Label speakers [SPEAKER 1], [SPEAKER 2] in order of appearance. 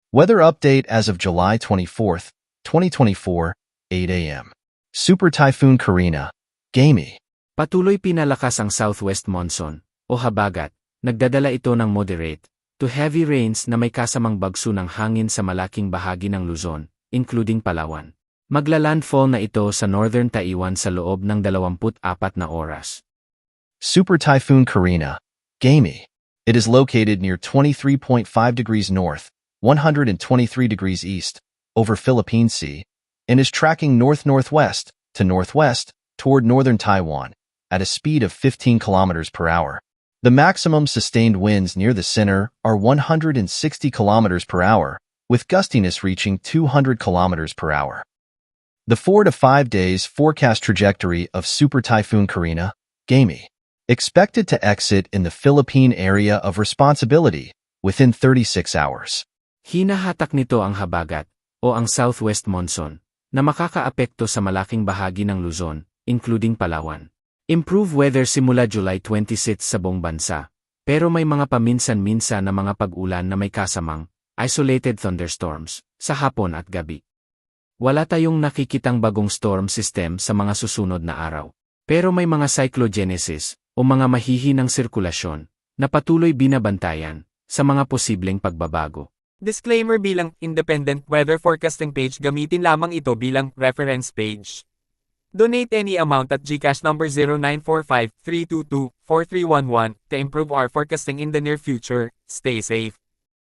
[SPEAKER 1] Weather update as of July 24th, 2024, 8 a.m. Super Typhoon Karina, Gamey.
[SPEAKER 2] Patuloy pinalakas ang southwest monsoon, o habagat, nagdadala ito ng moderate to heavy rains na may kasamang bagso ng hangin sa malaking bahagi ng Luzon, including Palawan. Maglalandfall na ito sa northern Taiwan sa loob ng 24 na oras.
[SPEAKER 1] Super Typhoon Karina, Gamey. It is located near 23.5 degrees north, 123 degrees east, over Philippine Sea, and is tracking north-northwest to northwest toward northern Taiwan at a speed of 15 kilometers per hour. The maximum sustained winds near the center are 160 kilometers per hour, with gustiness reaching 200 kilometers per hour. The 4 to 5 days forecast trajectory of Super Typhoon Karina, Gamey, expected to exit in the Philippine area of responsibility within 36 hours.
[SPEAKER 2] Hinahatak nito ang habagat, o ang southwest monsoon, na makakaapekto sa malaking bahagi ng Luzon, including Palawan. Improve weather simula July 26 sa buong bansa, pero may mga paminsan-minsan na mga pag-ulan na may kasamang isolated thunderstorms sa hapon at gabi. Wala tayong nakikitang bagong storm system sa mga susunod na araw, pero may mga cyclogenesis o mga mahihinang sirkulasyon na patuloy binabantayan sa mga posibleng pagbabago.
[SPEAKER 3] Disclaimer: bilang independent weather forecasting page, gamitin lamang ito bilang reference page. Donate any amount at GCash number 0945-322-4311 to improve our forecasting in the near future. Stay safe.